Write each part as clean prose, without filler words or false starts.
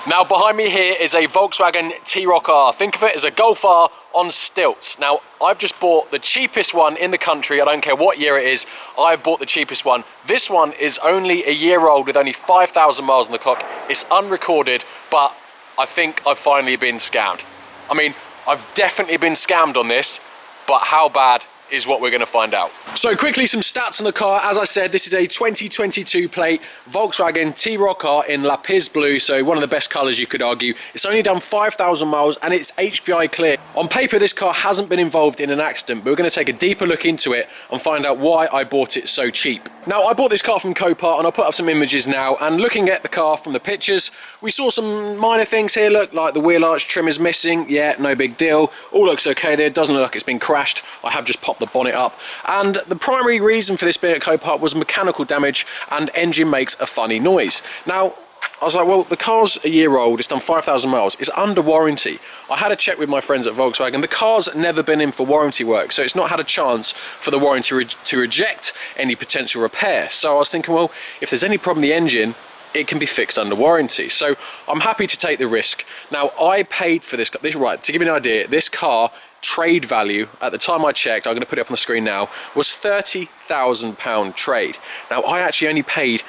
Now behind me here is a Volkswagen T-Roc R. Think of it as a Golf R on stilts. Now I've just bought the cheapest one in the country. I don't care what year it is, I've bought the cheapest one. This one is only a year old with only 5,000 miles on the clock. It's unrecorded, but I think I've finally been scammed. I mean, I've definitely been scammed on this, but how bad is what we're going to find out. So quickly, some stats on the car. As I said, this is a 2022 plate Volkswagen T-Roc R in lapis blue, so one of the best colours you could argue. It's only done 5,000 miles and it's HPI clear. On paper, this car hasn't been involved in an accident, but we're going to take a deeper look into it and find out why I bought it so cheap. Now, I bought this car from Copart and I'll put up some images now, and looking at the car from the pictures, we saw some minor things here. Look, like the wheel arch trim is missing. Yeah, no big deal. All looks okay there. Doesn't look like it's been crashed. I have just popped the bonnet up, and the primary reason for this being at Copart was mechanical damage and engine makes a funny noise. Now I was like, well, the car's a year old, it's done 5,000 miles, it's under warranty. I had a check with my friends at Volkswagen. The car's never been in for warranty work, so it's not had a chance for the warranty to reject any potential repair. So I was thinking, well, if there's any problem with the engine, it can be fixed under warranty. So I'm happy to take the risk. Now, I paid for this car. Right, to give you an idea, this car trade value at the time I checked, I'm going to put it up on the screen now, was £30,000 trade. Now I actually only paid,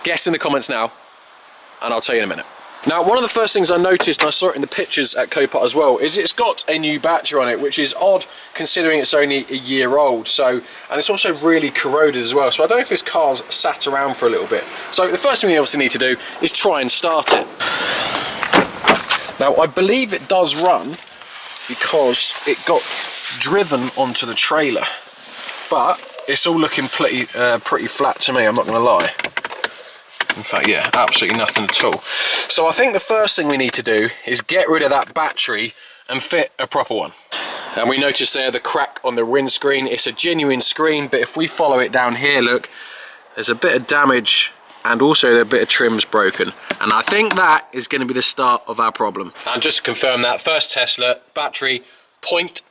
guess in the comments now, and I'll tell you in a minute. Now, one of the first things I noticed, and I saw it in the pictures at Copart as well, is it's got a new battery on it, which is odd considering it's only a year old. So, and it's also really corroded as well. So I don't know if this car's sat around for a little bit. So the first thing we obviously need to do is try and start it. Now I believe it does run, because it got driven onto the trailer, but it's all looking pretty flat to me, I'm not going to lie. In fact, yeah, absolutely nothing at all. So I think the first thing we need to do is get rid of that battery and fit a proper one. And we notice there the crack on the windscreen. It's a genuine screen, but if we follow it down here, look, there's a bit of damage and also a bit of trim's broken. And I think that is going to be the start of our problem. And just to confirm that, first Tesla, battery,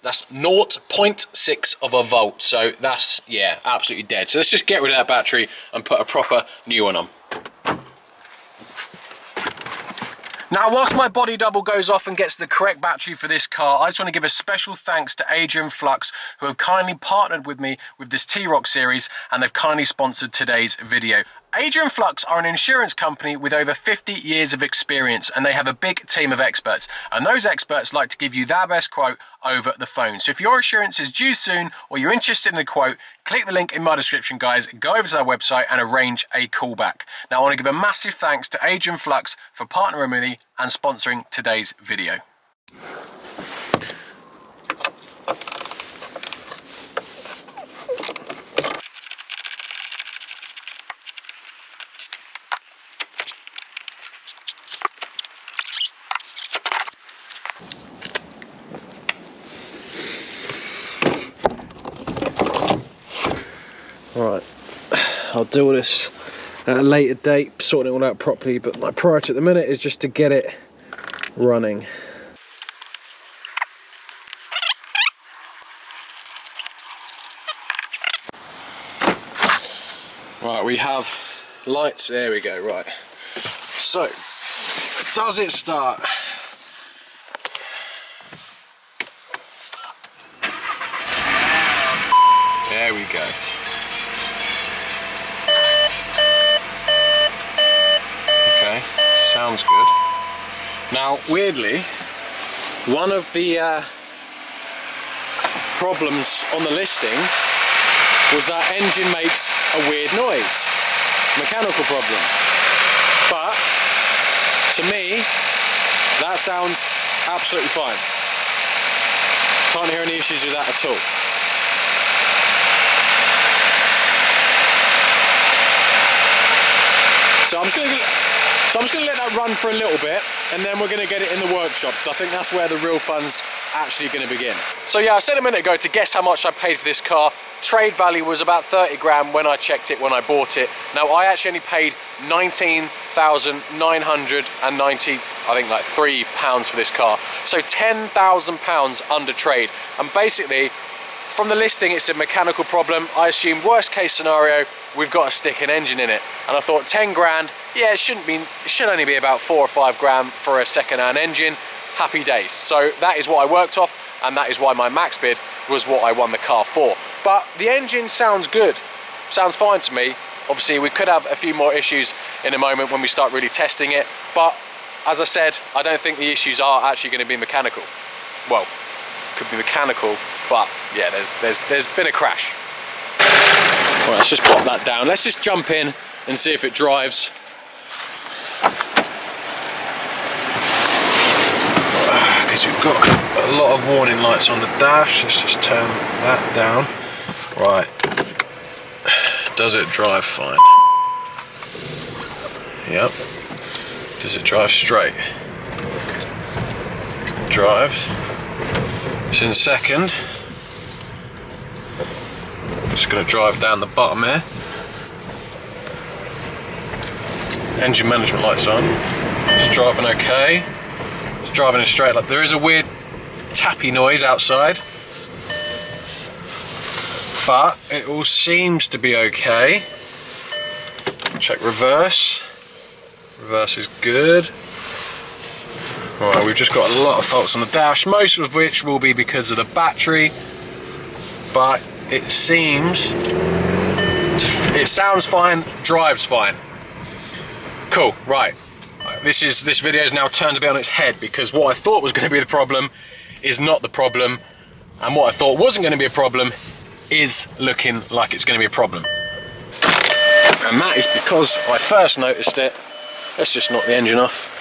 that's 0.6 of a volt. So that's, yeah, absolutely dead. So let's just get rid of that battery and put a proper new one on. Now, whilst my body double goes off and gets the correct battery for this car, I just want to give a special thanks to Adrian Flux, who have kindly partnered with me with this T-Roc series, and they've kindly sponsored today's video. Adrian Flux are an insurance company with over 50 years of experience, and they have a big team of experts, and those experts like to give you their best quote over the phone. So if your insurance is due soon or you're interested in a quote, click the link in my description, guys, go over to their website and arrange a callback. Now, I want to give a massive thanks to Adrian Flux for partnering with me and sponsoring today's video. Right, I'll do all this at a later date, sorting it all out properly, but my priority at the minute is just to get it running. Right, we have lights, there we go, right. So, does it start? There we go. Sounds good. Now, weirdly, one of the problems on the listing was that engine makes a weird noise. Mechanical problem. But, to me, that sounds absolutely fine. Can't hear any issues with that at all. So I'm just going to let that run for a little bit, and then we're going to get it in the workshop, because I think that's where the real fun's actually going to begin. So yeah, I said a minute ago to guess how much I paid for this car. Trade value was about 30 grand when I checked it, when I bought it. Now, I actually only paid 19,990, I think like £3 for this car. So £10,000 under trade. And basically, from the listing it's a mechanical problem. I assume worst case scenario, we've got to stick an engine in it. And I thought 10 grand, yeah, it should only be about 4 or 5 grand for a second-hand engine. Happy days. So that is what I worked off, and that is why my max bid was what I won the car for. But the engine sounds good, sounds fine to me. Obviously we could have a few more issues in a moment when we start really testing it, but as I said, I don't think the issues are actually going to be mechanical. Well, could be mechanical, but yeah, there's been a crash. Right, let's just pop that down. Let's just jump in and see if it drives. Because we've got a lot of warning lights on the dash. Let's just turn that down. Right. Does it drive fine? Yep. Does it drive straight? Drives. It's in second. Just going to drive down the bottom here. Engine management lights on. It's driving okay. It's driving in straight. Like, there is a weird tappy noise outside, but it all seems to be okay. Check reverse. Reverse is good. Alright, we've just got a lot of faults on the dash, most of which will be because of the battery, but it sounds fine, drives fine. Cool, right. This video is now turned a bit on its head, because what I thought was going to be the problem is not the problem, and what I thought wasn't going to be a problem is looking like it's going to be a problem. And that is because I first noticed it. Let's just knock the engine off.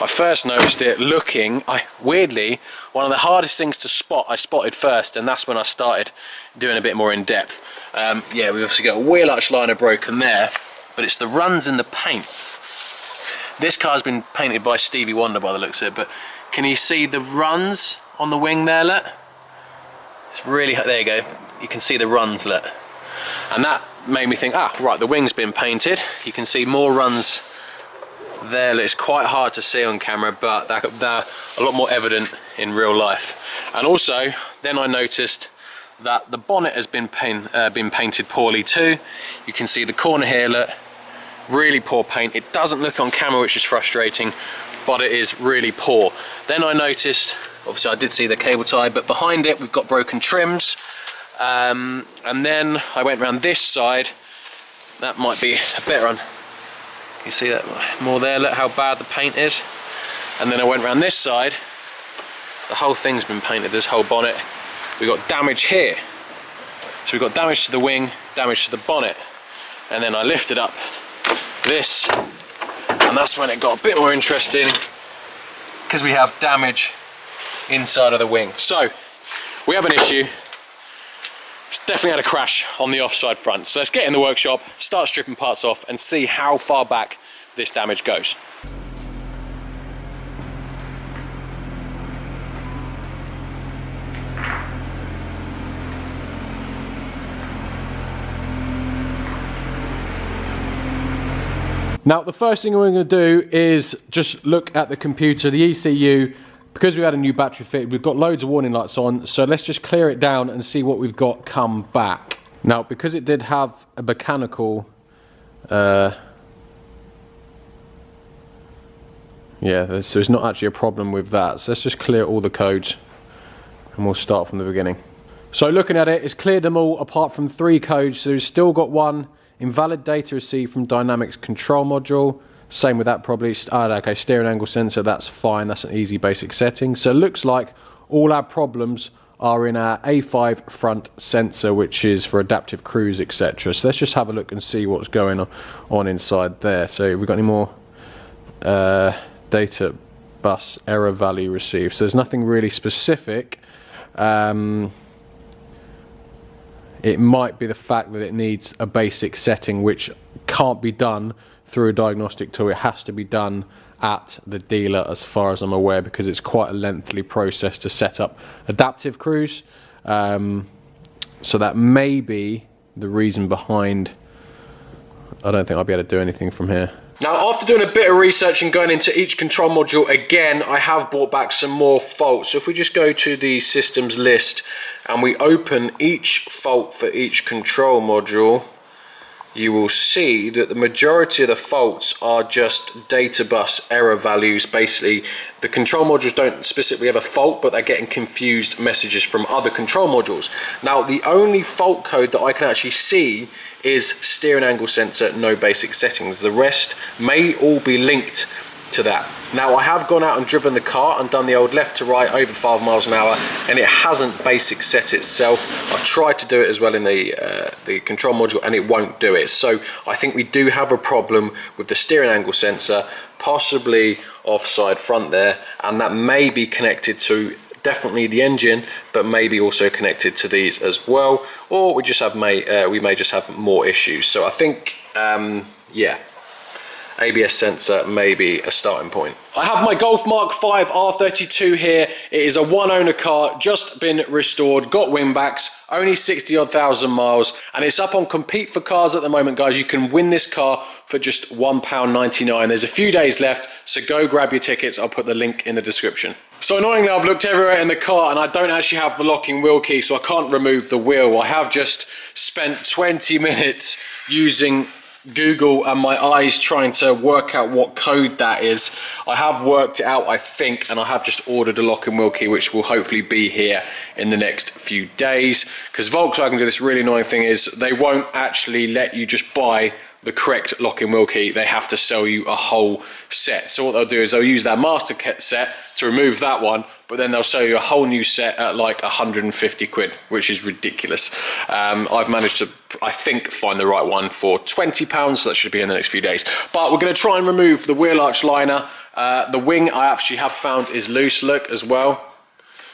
I first noticed it looking, weirdly, one of the hardest things to spot, I spotted first, and that's when I started doing a bit more in depth. Yeah, we've obviously got a wheel arch liner broken there, but it's the runs in the paint. This car's been painted by Stevie Wonder by the looks of it, but can you see the runs on the wing there, look? It's really, there you go, you can see the runs, look. And that made me think, right, the wing's been painted. You can see more runs there. It's quite hard to see on camera, but they're a lot more evident in real life. And also, then I noticed that the bonnet has been painted poorly too. You can see the corner here, look, really poor paint. It doesn't look on camera, which is frustrating, but it is really poor. Then I noticed, obviously I did see the cable tie, but behind it we've got broken trims. And then I went around this side. That might be a better one. You see that more there, look how bad the paint is. And then I went around this side. The whole thing's been painted, this whole bonnet. We got damage here. So we got damage to the wing, damage to the bonnet. And then I lifted up this, and that's when it got a bit more interesting, because we have damage inside of the wing. So we have an issue. It's definitely had a crash on the offside front. So let's get in the workshop, start stripping parts off, and see how far back this damage goes. Now, the first thing we're going to do is just look at the computer, the ECU. Because we had a new battery fitted, we've got loads of warning lights on, so let's just clear it down and see what we've got come back. Now, because it did have a mechanical, so there's not actually a problem with that. So let's just clear all the codes, and we'll start from the beginning. So looking at it, it's cleared them all apart from 3 codes. So we've still got one invalid data received from Dynamics control module. Same with that probably. Okay, steering angle sensor, that's fine. That's an easy basic setting. So it looks like all our problems are in our A5 front sensor, which is for adaptive cruise, etc. So let's just have a look and see what's going on inside there. So have we got any more data bus error value received? So there's nothing really specific. It might be the fact that it needs a basic setting, which can't be done through a diagnostic tool. It has to be done at the dealer, as far as I'm aware, because it's quite a lengthy process to set up adaptive cruise. So that may be the reason behind. I don't think I'll be able to do anything from here. Now, after doing a bit of research and going into each control module again, I have brought back some more faults. So if we just go to the systems list and we open each fault for each control module, you will see that the majority of the faults are just data bus error values. Basically, the control modules don't specifically have a fault, but they're getting confused messages from other control modules. Now, the only fault code that I can actually see is steering angle sensor, no basic settings. The rest may all be linked to that. Now, I have gone out and driven the car and done the old left to right over 5 miles an hour, and it hasn't basic set itself. I've tried to do it as well in the control module, and it won't do it. So I think we do have a problem with the steering angle sensor, possibly offside front there, and that may be connected to definitely the engine, but maybe also connected to these as well, or we just have we may just have more issues. So I think yeah, ABS sensor may be a starting point. I have my Golf Mark 5 R32 here. It is a one owner car, just been restored, got wing backs, only 60 odd thousand miles, and it's up on Compete for Cars at the moment, guys. You can win this car for just £1.99. There's a few days left, so go grab your tickets. I'll put the link in the description. So annoyingly, I've looked everywhere in the car and I don't actually have the locking wheel key, so I can't remove the wheel. I have just spent 20 minutes using Google and my eyes trying to work out what code that is. I have worked it out, I think, and I have just ordered a locking wheel key, which will hopefully be here in the next few days. Because Volkswagen do this really annoying thing is they won't actually let you just buy the correct locking wheel key. They have to sell you a whole set. So what they'll do is they'll use their master set to remove that one, but then they'll sell you a whole new set at like 150 quid, which is ridiculous. I've managed to, I think, find the right one for £20, so that should be in the next few days. But we're going to try and remove the wheel arch liner. The wing I actually have found is loose, look, as well.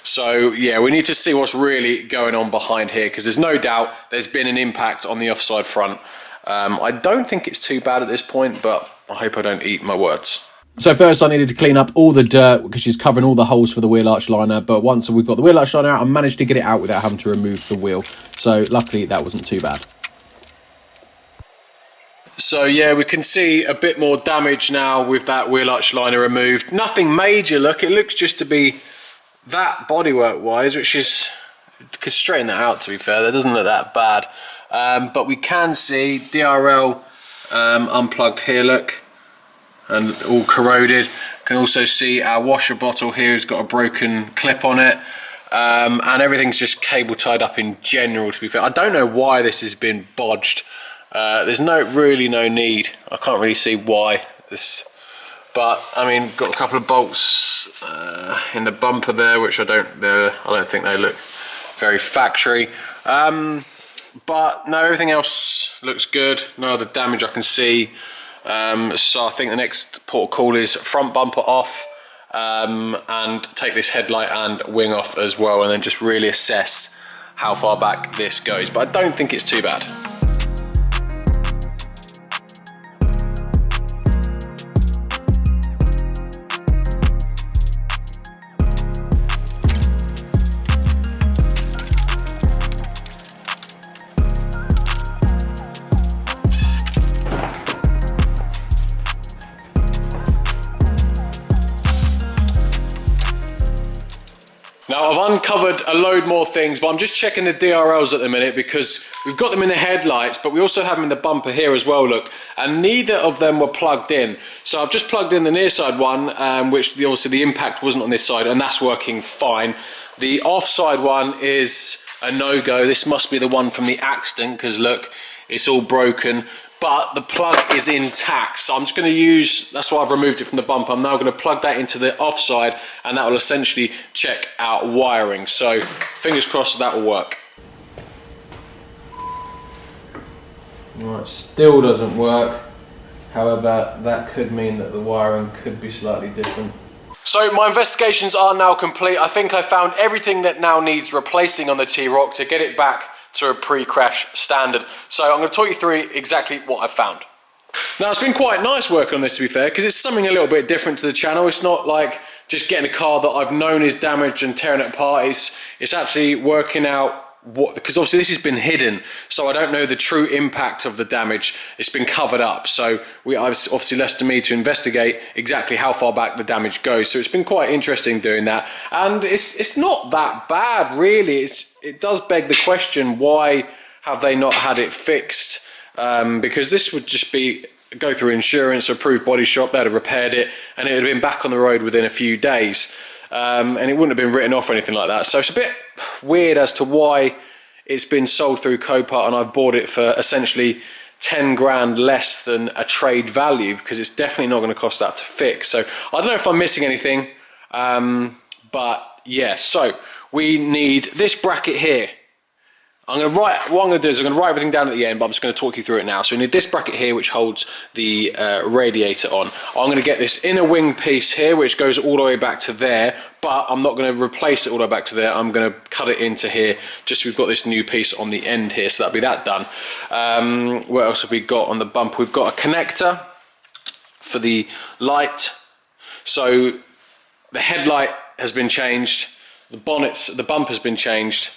So yeah, we need to see what's really going on behind here, because there's no doubt there's been an impact on the offside front. I don't think it's too bad at this point, but I hope I don't eat my words. So first I needed to clean up all the dirt, because she's covering all the holes for the wheel arch liner, but once we've got the wheel arch liner out, I managed to get it out without having to remove the wheel. So luckily that wasn't too bad. So yeah, we can see a bit more damage now with that wheel arch liner removed. Nothing major, look, it looks just to be that bodywork wise, which is, could straighten that out, to be fair, that doesn't look that bad. But we can see DRL unplugged here, look, and all corroded. Can also see our washer bottle here has got a broken clip on it, and everything's just cable tied up in general, to be fair. I don't know why this has been bodged. There's really no need. I can't really see why this, but I mean, got a couple of bolts in the bumper there, which I don't think they look very factory. But no, everything else looks good. No other damage I can see. So I think the next port of call is front bumper off, and take this headlight and wing off as well, and then just really assess how far back this goes. But I don't think it's too bad. Now I've uncovered a load more things, but I'm just checking the DRLs at the minute, because we've got them in the headlights, but we also have them in the bumper here as well, look, and neither of them were plugged in. So I've just plugged in the near side one, which obviously the impact wasn't on this side, and that's working fine. The offside one is a no-go. This must be the one from the accident, because look, it's all broken. But the plug is intact, so I'm just going to use, that's why I've removed it from the bumper. I'm now going to plug that into the offside, and that will essentially check out wiring. So fingers crossed that will work. Right, still doesn't work. However, that could mean that the wiring could be slightly different. So my investigations are now complete. I think I found everything that now needs replacing on the T-Roc to get it back to a pre-crash standard. So I'm going to talk you through exactly what I've found. Now, it's been quite nice working on this, to be fair, because it's something a little bit different to the channel. It's not like just getting a car that I've known is damaged and tearing it apart. It's actually working out what, because obviously this has been hidden, so I don't know the true impact of the damage. It's been covered up, so it's obviously left to me to investigate exactly how far back the damage goes. So it's been quite interesting doing that, and it's not that bad really. It does beg the question, why have they not had it fixed? Because this would just go through insurance, approved body shop, they'd have repaired it, and it would have been back on the road within a few days. And it wouldn't have been written off or anything like that. So it's a bit weird as to why it's been sold through Copart and I've bought it for essentially 10 grand less than a trade value, because it's definitely not going to cost that to fix. So I don't know if I'm missing anything, but yeah. So we need this bracket here. What I'm going to do is I'm going to write everything down at the end, but I'm just going to talk you through it now. So we need this bracket here, which holds the radiator on. I'm going to get this inner wing piece here, which goes all the way back to there, but I'm not going to replace it all the way back to there. I'm going to cut it into here, just so we've got this new piece on the end here, so that'll be that done. What else have we got on the bumper? We've got a connector for the light. So the headlight has been changed, the bumper's been changed.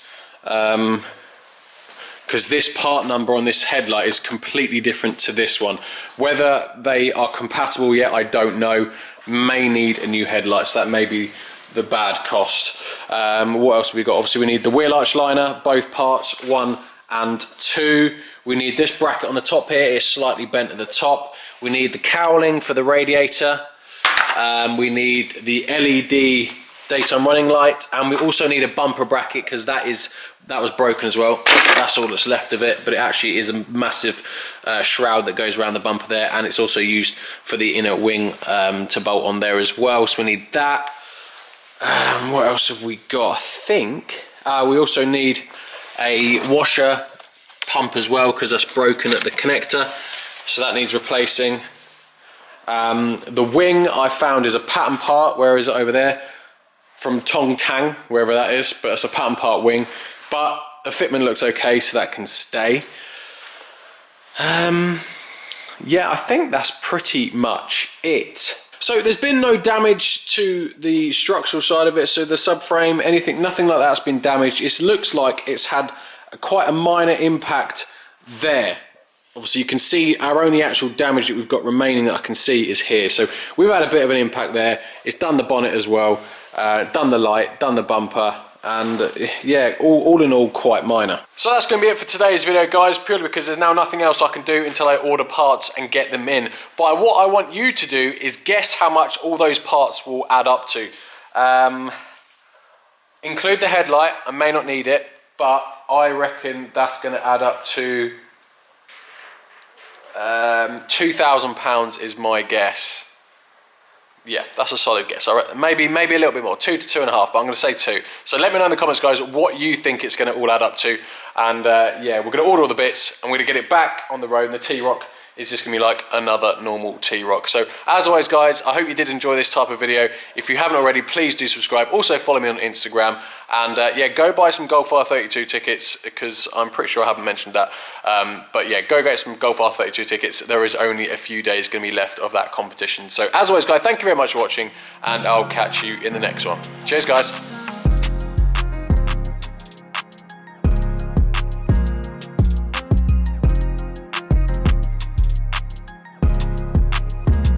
Because this part number on this headlight is completely different to this one. Whether they are compatible yet, I don't know. May need a new headlight, so that may be the bad cost. What else have we got? Obviously we need the wheel arch liner, both parts 1 and 2. We need this bracket on the top here, it's slightly bent at the top. We need the cowling for the radiator. We need the LED daytime running light, and we also need a bumper bracket, because that was broken as well. That's all that's left of it, but it actually is a massive shroud that goes around the bumper there, and it's also used for the inner wing to bolt on there as well, so we need that. What else have we got? I think we also need a washer pump as well, because that's broken at the connector, so that needs replacing. The wing I found is a pattern part. Where is it? Over there, from Tong Tang, wherever that is, but it's a pattern part wing. But the fitment looks okay, so that can stay. Yeah, I think that's pretty much it. So there's been no damage to the structural side of it, so the subframe, nothing like that's been damaged. It looks like it's had quite a minor impact there. Obviously you can see our only actual damage that we've got remaining that I can see is here. So we've had a bit of an impact there. It's done the bonnet as well, done the light, done the bumper, and yeah, all in all quite minor. So that's going to be it for today's video, guys, purely because there's now nothing else I can do until I order parts and get them in. But what I want you to do is guess how much all those parts will add up to. Include the headlight. I may not need it, but I reckon that's going to add up to £2,000 is my guess. Yeah, that's a solid guess. I reckon maybe a little bit more, 2 to 2.5, but I'm going to say 2. So let me know in the comments, guys, what you think it's going to all add up to. And yeah, we're going to order all the bits, and we're going to get it back on the road, and the T-Roc is just going to be like another normal T-Roc. So as always, guys, I hope you did enjoy this type of video. If you haven't already, please do subscribe. Also follow me on Instagram, and yeah, go buy some Golf R32 tickets, because I'm pretty sure I haven't mentioned that. But yeah, go get some Golf R32 tickets. There is only a few days going to be left of that competition. So as always, guys, thank you very much for watching, and I'll catch you in the next one. Cheers, guys.